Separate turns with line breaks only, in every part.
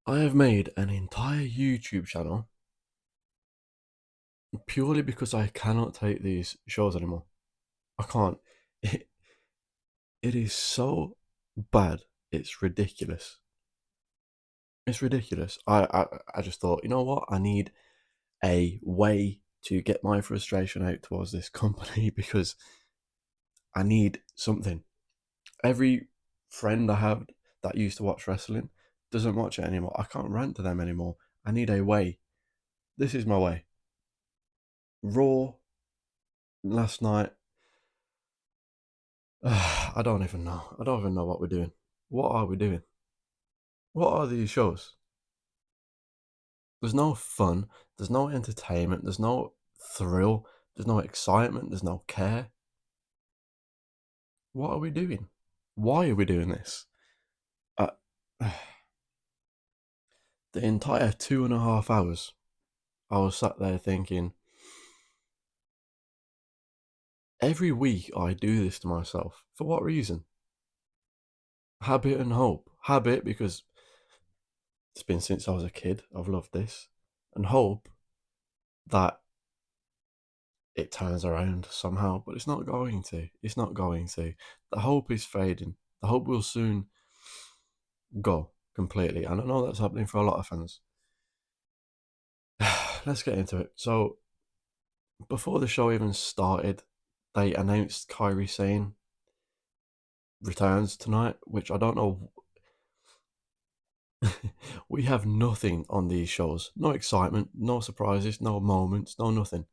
I have made an entire YouTube channel purely because I cannot take these shows anymore. I can't. It, it is so bad. It's ridiculous. It's ridiculous. I just thought, you know what? I need a way to get my frustration out towards this company because I need something. Every friend I have that used to watch wrestling doesn't watch it anymore. I can't rant to them anymore. I need a way. This is my way. Raw last night. I don't even know. I don't even know what we're doing. What are we doing? What are these shows? There's no fun. There's no entertainment. There's no thrill. There's no excitement. There's no care. What are we doing? Why are we doing this? Uh, the entire 2.5 hours, I was sat there thinking, every week I do this to myself. For what reason? Habit and hope. Habit because it's been since I was a kid. I've loved this. And hope that it turns around somehow, but it's not going to. It's not going to. The hope is fading. The hope will soon go completely. And I know that's happening for a lot of fans. Let's get into it. So, before the show even started, they announced Kyrie Sane returns tonight, which I don't know. We have nothing on these shows. No excitement, no surprises, no moments, no nothing.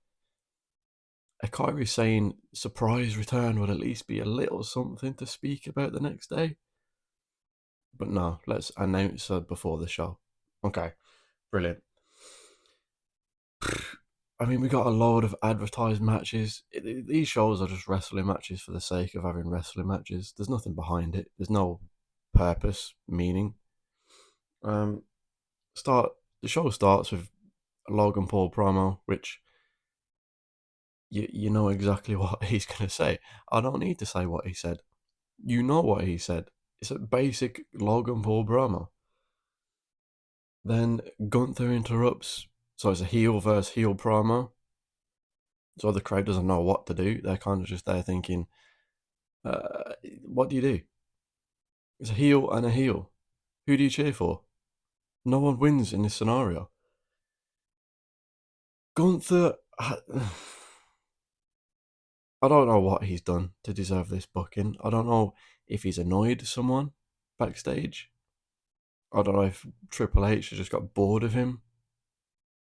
A Kyrie Sane surprise return would at least be a little something to speak about the next day. But no, let's announce her before the show. Okay, brilliant. I mean, we got a load of advertised matches. These shows are just wrestling matches for the sake of having wrestling matches. There's nothing behind it. There's no purpose, meaning. Um, start the show starts with a Logan Paul promo, which you know exactly what he's gonna say. I don't need to say what he said. You know what he said. It's a basic Logan Paul promo. Then Gunther interrupts. So it's a heel versus heel promo. So the crowd doesn't know what to do. They're kind of just there thinking, what do you do? It's a heel and a heel. Who do you cheer for? No one wins in this scenario. Gunther, I don't know what he's done to deserve this booking. I don't know if he's annoyed someone backstage. I don't know if Triple H has just got bored of him.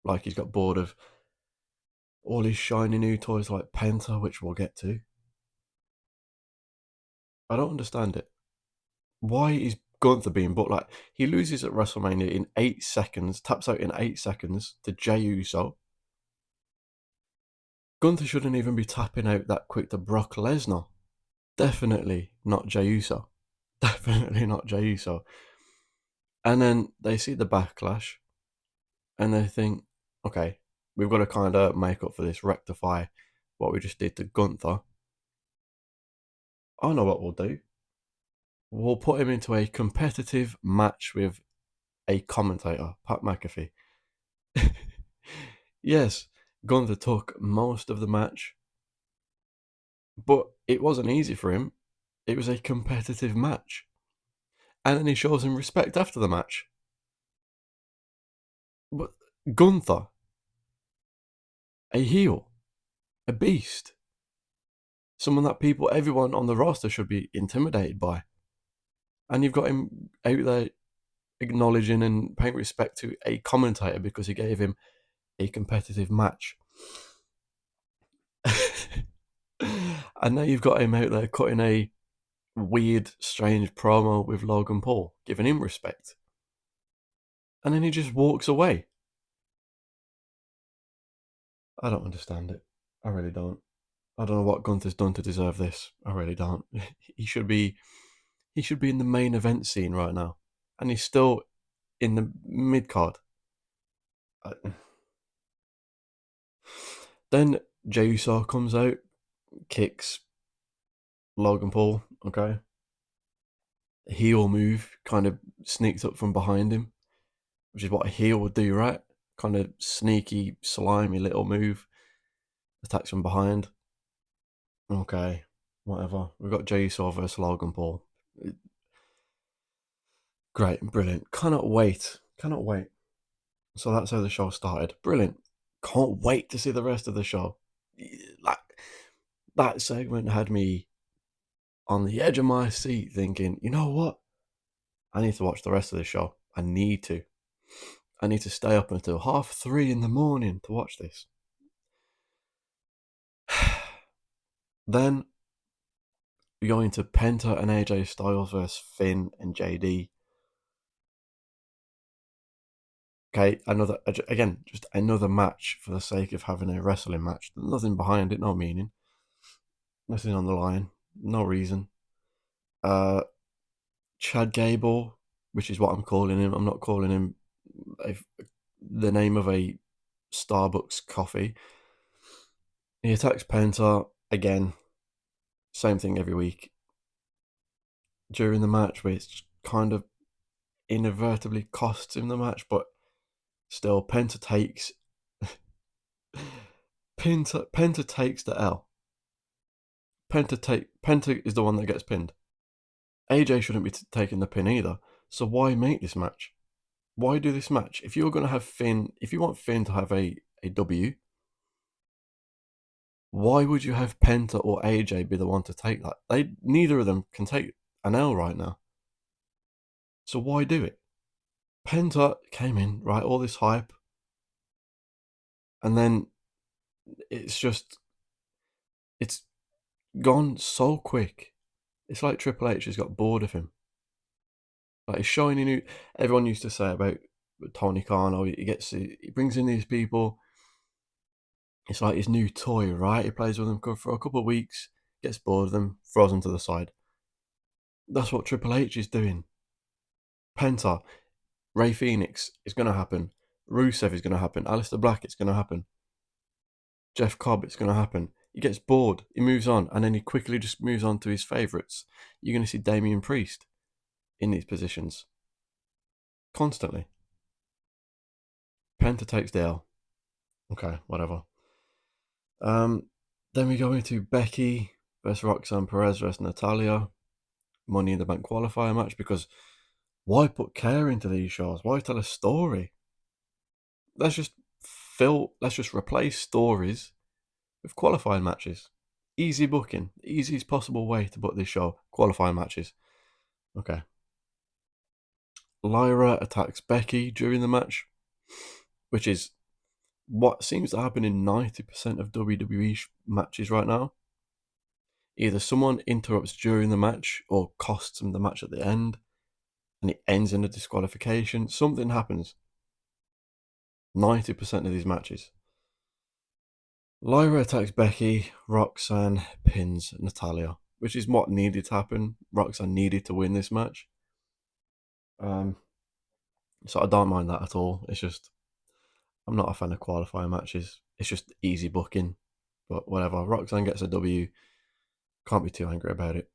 Like he's got bored of all his shiny new toys like Penta, which we'll get to. I don't understand it. Why is Gunther being booked? Like he loses at WrestleMania in 8 seconds, taps out in 8 seconds to Jey Uso. Gunther shouldn't even be tapping out that quick to Brock Lesnar. Definitely not Jey Uso. Definitely not Jey Uso. And then they see the backlash and they think, okay, we've got to kind of make up for this, rectify what we just did to Gunther. I know what we'll do. We'll put him into a competitive match with a commentator, Pat McAfee. Yes, Gunther took most of the match, but it wasn't easy for him. It was a competitive match. And then he shows him respect after the match. But Gunther, a heel, a beast, someone that everyone on the roster should be intimidated by. And you've got him out there acknowledging and paying respect to a commentator because he gave him a competitive match. And now you've got him out there cutting a weird, strange promo with Logan Paul, giving him respect. And then he just walks away. I don't understand it. I really don't. I don't know what Gunther's done to deserve this. I really don't. He should be in the main event scene right now. And he's still in the mid card. Then Jey Uso comes out, kicks Logan Paul, okay? Heel move, kind of sneaks up from behind him. which is what a heel would do, right? Kind of sneaky, slimy little move. Attacks from behind. Okay, whatever. We've got Jey Uso versus Logan Paul. Great, brilliant. Cannot wait. Cannot wait. So that's how the show started. Brilliant. Can't wait to see the rest of the show. Like, that segment had me on the edge of my seat thinking, you know what? I need to watch the rest of the show. I need to. I need to stay up until 3:30 in the morning to watch this. Then we go into Penta and AJ Styles versus Finn and JD. Okay, just another match for the sake of having a wrestling match. Nothing behind it, no meaning. Nothing on the line, no reason. Chad Gable, which is what I'm calling him. I'm not calling him the name of a Starbucks coffee. He attacks Penta again. Same thing every week. During the match, which kind of inadvertently costs him the match, but still, Penta takes the L. Penta is the one that gets pinned. AJ shouldn't be taking the pin either. So why make this match? Why do this match? If you're going to have Finn, if you want Finn to have a W, why would you have Penta or AJ be the one to take that? Neither of them can take an L right now. So why do it? Penta came in, right, all this hype, and then it's gone so quick. It's like Triple H has got bored of him. Like he's showing new. Everyone used to say about Tony Khan, oh, he brings in these people. It's like his new toy, right? He plays with them for a couple of weeks, gets bored of them, throws them to the side. That's what Triple H is doing. Penta, Ray Phoenix is going to happen. Rusev is going to happen. Aleister Black, it's going to happen. Jeff Cobb, it's going to happen. He gets bored, he moves on, and then he quickly just moves on to his favourites. You're going to see Damian Priest in these positions constantly. Penta takes the L. Okay, whatever. Then we go into Becky versus Roxanne Perez versus Natalia. Money in the Bank qualifier match, because why put care into these shows? Why tell a story? Let's just replace stories with qualifying matches. Easy booking. Easiest possible way to book this show. Qualifying matches. Okay. Lyra attacks Becky during the match, which is what seems to happen in 90% of WWE matches right now. Either someone interrupts during the match or costs them the match at the end, and it ends in a disqualification. Something happens. 90% of these matches. Lyra attacks Becky, Roxanne pins Natalia, which is what needed to happen. Roxanne needed to win this match. So I don't mind that at all. It's just, I'm not a fan of qualifying matches. It's just easy booking. But whatever. Roxanne gets a W. Can't be too angry about it.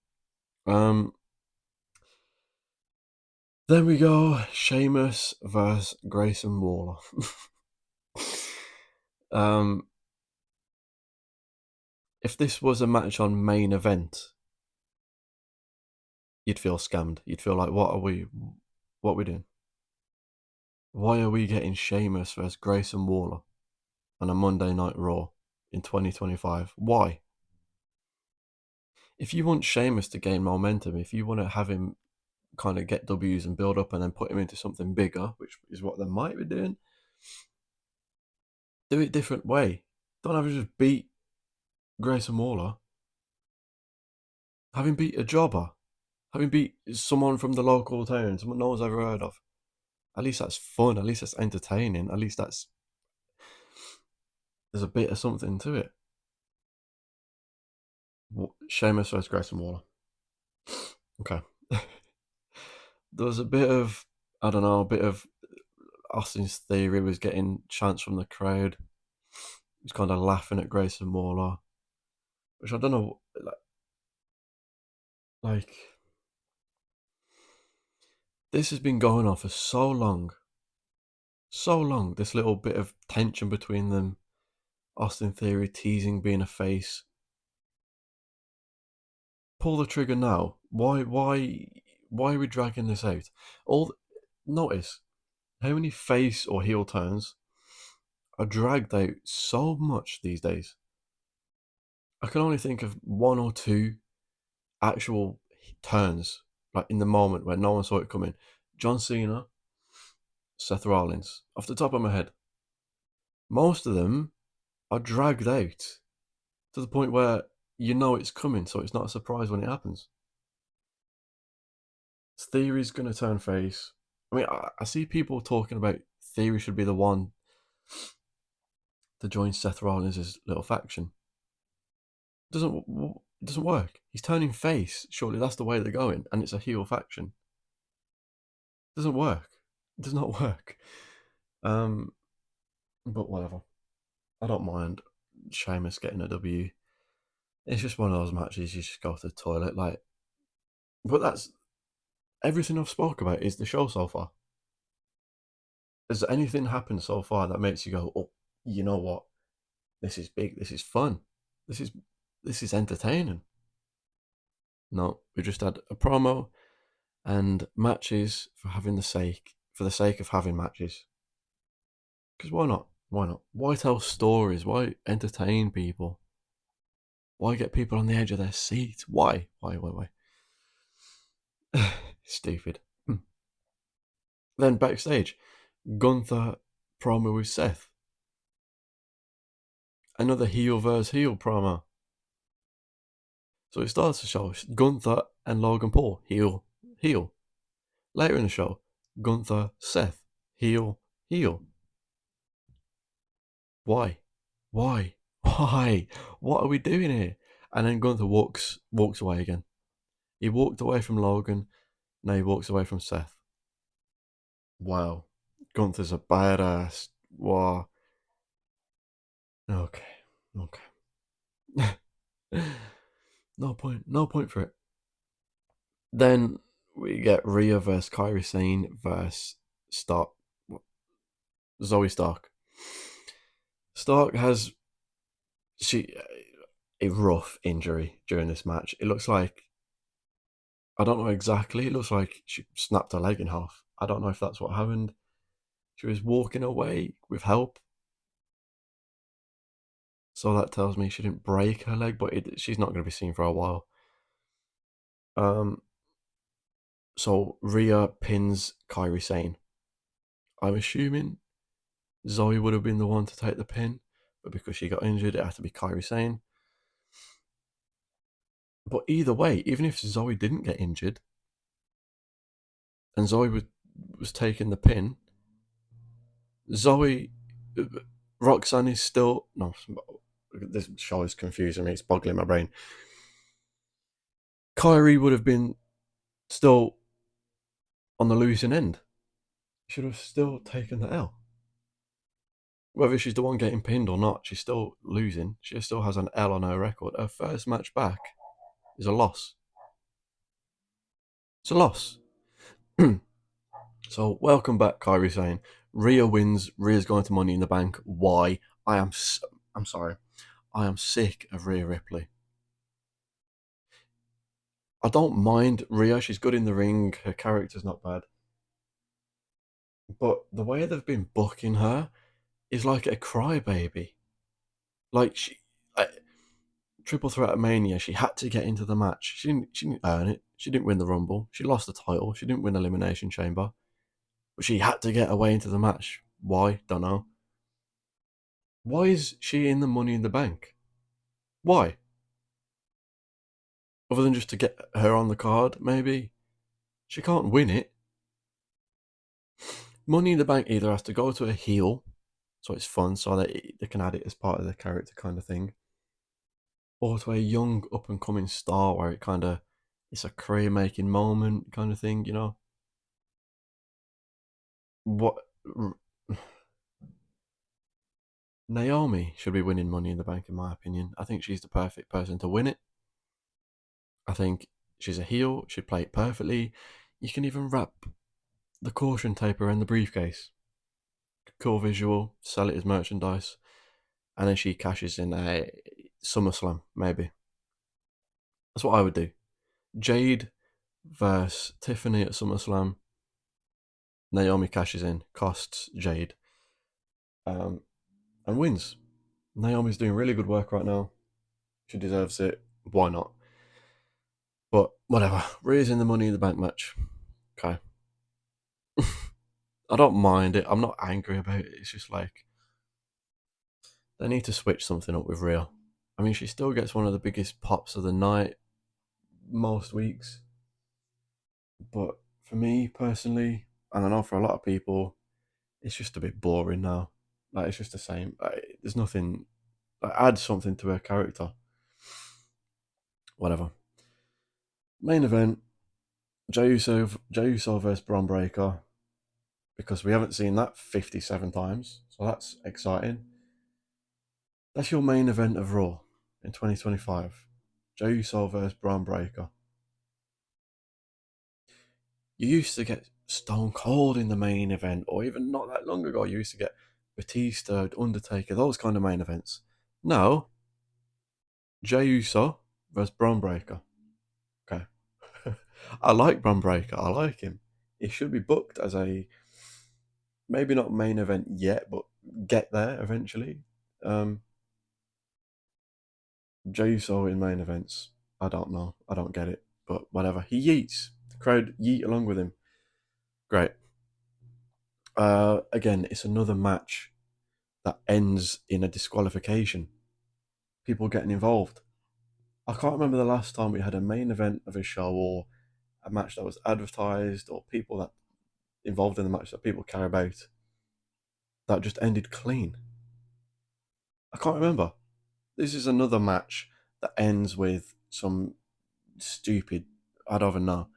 Then we go Sheamus versus Grayson Waller. If this was a match on main event, you'd feel scammed. You'd feel like, what are we doing? Why are we getting Sheamus versus Grayson Waller on a Monday Night Raw in 2025? Why? If you want Sheamus to gain momentum, if you want to have him kind of get W's and build up and then put him into something bigger, which is what they might be doing, do it different way. Don't have him just beat Grayson Waller. Have him beat a jobber. Have him beat someone from the local town, someone no one's ever heard of. At least that's fun. At least that's entertaining. At least there's a bit of something to it. Sheamus versus Grayson Waller. Okay. There was a bit of, I don't know, a bit of Austin's Theory was getting chants from the crowd. He was kind of laughing at Grayson Waller, which I don't know, like this has been going on for so long. So long. This little bit of tension between them. Austin Theory teasing being a face. Pull the trigger now. Why are we dragging this out? All notice how many face or heel turns are dragged out so much these days. I can only think of one or two actual turns, like in the moment where no one saw it coming. John Cena, Seth Rollins, off the top of my head. Most of them are dragged out to the point where you know it's coming, so it's not a surprise when it happens. Theory's going to turn face. I mean, I see people talking about Theory should be the one to join Seth Rollins' little faction. It doesn't work. He's turning face. Surely that's the way they're going, and it's a heel faction. It doesn't work. It does not work. Um, but whatever. I don't mind Sheamus getting a W. It's just one of those matches you just go to the toilet, like. But that's everything I've spoke about is the show so far. Has anything happened so far that makes you go, oh, you know what? This is big. This is fun. This is this is entertaining. No, we just had a promo and matches for the sake of having matches. Because why not? Why not? Why tell stories? Why entertain people? Why get people on the edge of their seat? Why? Why? Stupid. Then backstage, Gunther promo with Seth. Another heel versus heel promo. So it starts the show, Gunther and Logan Paul, heel. Later in the show, Gunther, Seth, heel. Why? Why? Why? What are we doing here? And then Gunther walks away again. He walked away from Logan, now he walks away from Seth. Wow. Gunther's a badass. Wow. Okay. No point for it. Then we get Rhea versus Kairi Sane versus Stark. Zoe Stark. Stark has a rough injury during this match. It looks like I don't know exactly. It looks like she snapped her leg in half. I don't know if that's what happened. She was walking away with help, so that tells me she didn't break her leg, but she's not going to be seen for a while. So Rhea pins Kairi Sane. I'm assuming Zoe would have been the one to take the pin, but because she got injured, it had to be Kairi Sane. But either way, even if Zoe didn't get injured and Zoe was taking the pin, Zoe Roxanne is still no. This show is confusing me. It's boggling my brain. Kyrie would have been still on the losing end. Should have still taken the L. Whether she's the one getting pinned or not, she's still losing. She still has an L on her record. Her first match back is a loss. It's a loss. So welcome back, Kyrie saying Rhea wins. Rhea's going to Money in the Bank. Why? I'm sorry. I am sick of Rhea Ripley. I don't mind Rhea. She's good in the ring. Her character's not bad. But the way they've been booking her is like a crybaby. Like Triple Threat at Mania, she had to get into the match. She didn't earn it. She didn't win the Rumble. She lost the title. She didn't win Elimination Chamber. But she had to get away into the match. Why? Don't know. Why is she in the Money in the Bank? Why? Other than just to get her on the card, maybe? She can't win it. Money in the Bank either has to go to a heel, so it's fun, so that they can add it as part of the character kind of thing, or to a young up and coming star where it's a career making moment kind of thing, you know? What Naomi should be winning Money in the Bank, in my opinion. I think she's the perfect person to win it. I think she's a heel, she'd play it perfectly. You can even wrap the caution tape around the briefcase. cool visual, sell it as merchandise, and then she cashes in a SummerSlam, maybe. That's what I would do. Jade versus Tiffany at SummerSlam. Naomi cashes in, costs Jade, um, and wins. Naomi's doing really good work right now. She deserves it. Why not? But whatever. Raising the Money in the Bank match. Okay. I don't mind it. I'm not angry about it. It's just like they need to switch something up with Rhea. I mean, she still gets one of the biggest pops of the night most weeks. But for me personally, and I know for a lot of people, it's just a bit boring now. Like, it's just the same. There's nothing. Like, add something to her character. Whatever. Main event: Jey Uso versus Braun Breaker, because we haven't seen that 57 times, so that's exciting. That's your main event of Raw in 2025. Jey Uso versus Braun Breaker. You used to get Stone Cold in the main event, or even not that long ago, you used to get Batista, Undertaker, those kind of main events. No, Jey Uso versus Braun Breaker. Okay. I like Braun Breaker. I like him. He should be booked as a, maybe not main event yet, but get there eventually. Um, Jey Uso in main events. I don't know. I don't get it. But whatever. He yeets. The crowd yeet along with him. Great. Again, it's another match that ends in a disqualification. People getting involved. I can't remember the last time we had a main event of a show or a match that was advertised or people that involved in the match that people care about that just ended clean. I can't remember. This is another match that ends with some stupid, I don't even know.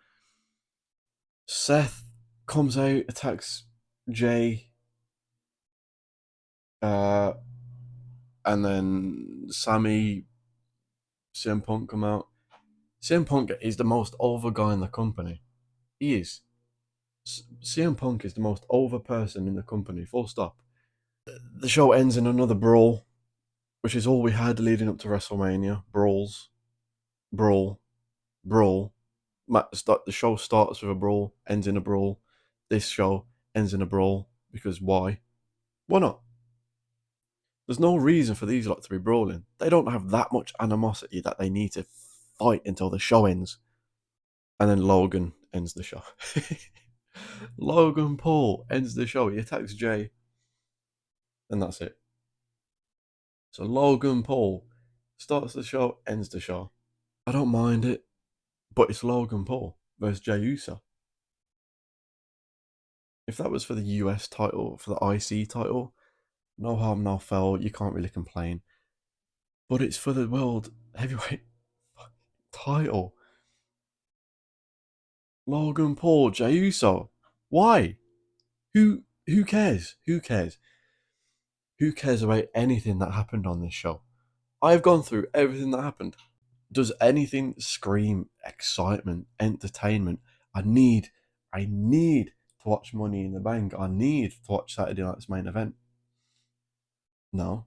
Seth comes out, attacks Jay, uh, and then Sammy, CM Punk come out. CM Punk is the most over guy in the company. He is. CM Punk is the most over person in the company, full stop. The show ends in another brawl, which is all we had leading up to WrestleMania. Brawls, brawl, brawl. The show starts with a brawl, ends in a brawl. This show ends in a brawl because why? Why not? There's no reason for these lot to be brawling. They don't have that much animosity that they need to fight until the show ends. And then Logan ends the show. Logan Paul ends the show. He attacks Jay, and that's it. So Logan Paul starts the show, ends the show. I don't mind it, but it's Logan Paul versus Jey Uso. If that was for the US title, for the IC title, no harm, no foul. You can't really complain. But it's for the world heavyweight title. Logan Paul, Jey Uso. Why? Who cares? Who cares? Who cares about anything that happened on this show? I've gone through everything that happened. Does anything scream excitement, entertainment? I need to watch Money in the Bank. I need to watch Saturday night's main event. No.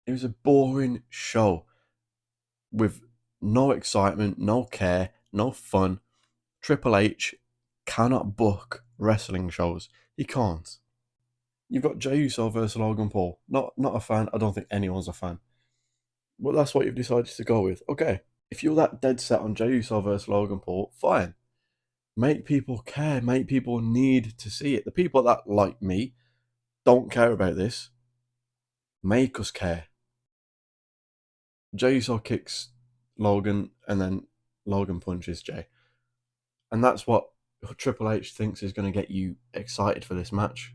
It was a boring show with no excitement, no care, no fun. Triple H cannot book wrestling shows. He can't. You've got Jey Uso versus Logan Paul. Not a fan. I don't think anyone's a fan. But that's what you've decided to go with. Okay. If you're that dead set on Jey Uso versus Logan Paul, fine. Make people care. Make people need to see it. The people that, like me, don't care about this, make us care. Jey Uso kicks Logan, and then Logan punches Jey. And that's what Triple H thinks is going to get you excited for this match.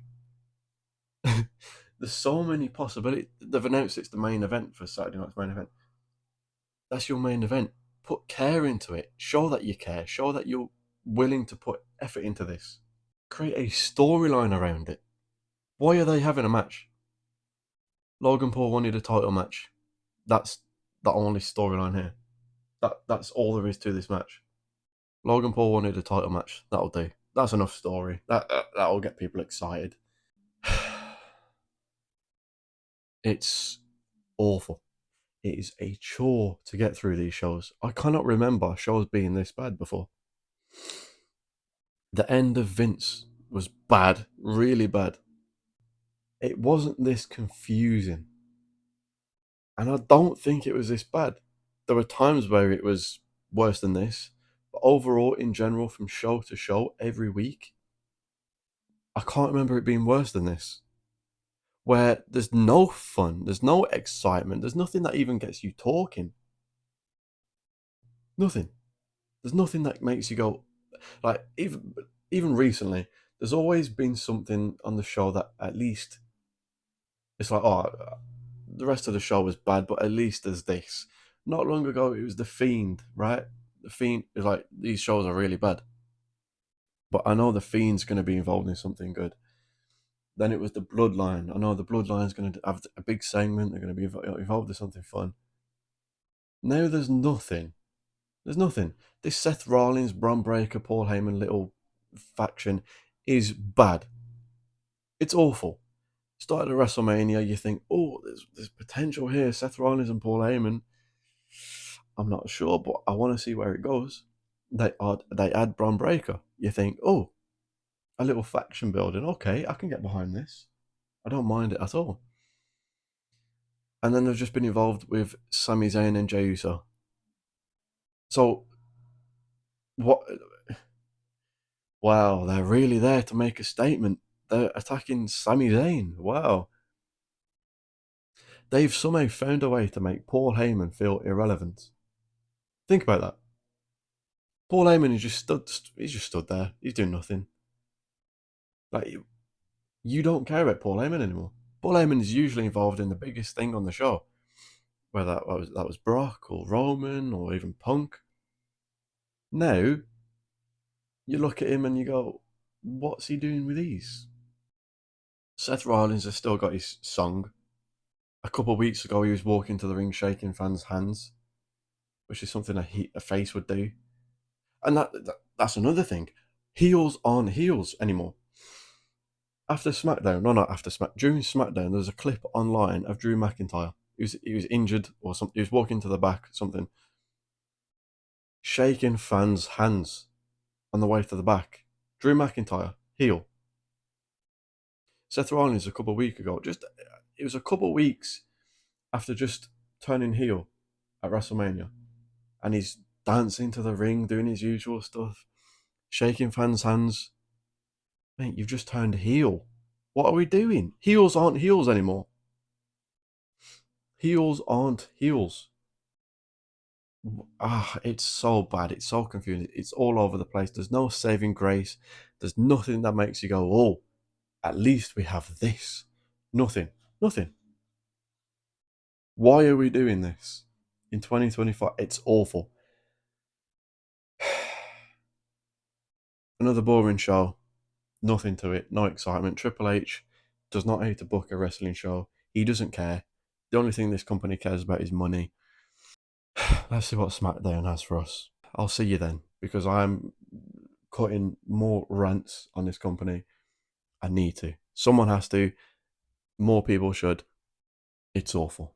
There's so many possibilities. They've announced it's the main event for Saturday night's main event. That's your main event. Put care into it. Show that you care. Show that you're willing to put effort into this. Create a storyline around it. Why are they having a match? Logan Paul wanted a title match. That's the only storyline here. That's all there is to this match. Logan Paul wanted a title match. That'll do. That's enough story. That'll get people excited. It's awful. It is a chore to get through these shows. I cannot remember shows being this bad before. The end of Vince was bad, really bad. It wasn't this confusing. And I don't think it was this bad. There were times where it was worse than this. But overall, in general, from show to show, every week, I can't remember it being worse than this. Where there's no fun, there's no excitement, there's nothing that even gets you talking. Nothing. There's nothing that makes you go, like, even recently, there's always been something on the show that at least it's like, oh, the rest of the show was bad, but at least there's this. Not long ago, it was The Fiend, right? The Fiend is like, these shows are really bad, but I know The Fiend's going to be involved in something good. Then it was The Bloodline. I know The Bloodline's going to have a big segment. They're going to be involved in something fun. Now there's nothing. There's nothing. This Seth Rollins, Braun Breaker, Paul Heyman little faction is bad. It's awful. Started at WrestleMania, you think, oh, there's potential here. Seth Rollins and Paul Heyman. I'm not sure, but I want to see where it goes. They add Braun Breaker. You think, oh, a little faction building. Okay, I can get behind this. I don't mind it at all. And then they've just been involved with Sami Zayn and Jey Uso. So what? Wow, they're really there to make a statement. They're attacking Sami Zayn. Wow. They've somehow found a way to make Paul Heyman feel irrelevant. Think about that. Paul Heyman is just stood. He's just stood there. He's doing nothing. Like you don't care about Paul Heyman anymore. Paul Heyman is usually involved in the biggest thing on the show, whether that was Brock or Roman or even Punk. Now you look at him and you go, "What's he doing with these?" Seth Rollins has still got his song. A couple of weeks ago, he was walking to the ring shaking fans' hands, which is something a face would do. And that's another thing. Heels aren't heels anymore. After SmackDown, no, not after Smack, during SmackDown, there's a clip online of Drew McIntyre. He was injured or something. He was walking to the back, something, shaking fans' hands on the way to the back. Drew McIntyre, heel. Seth Rollins a couple of weeks ago, it was a couple of weeks after just turning heel at WrestleMania, and he's dancing to the ring, doing his usual stuff, shaking fans' hands. Mate, you've just turned heel. What are we doing? Heels aren't heels anymore. Heels aren't heels. It's so bad. It's so confusing. It's all over the place. There's no saving grace. There's nothing that makes you go, oh, at least we have this. Nothing. Nothing. Why are we doing this in 2025? It's awful. Another boring show. Nothing to it. No excitement. Triple H does not need to book a wrestling show. He doesn't care. The only thing this company cares about is money. Let's see what SmackDown has for us. I'll see you then because I'm cutting more rants on this company. I need to. Someone has to. More people should. It's awful.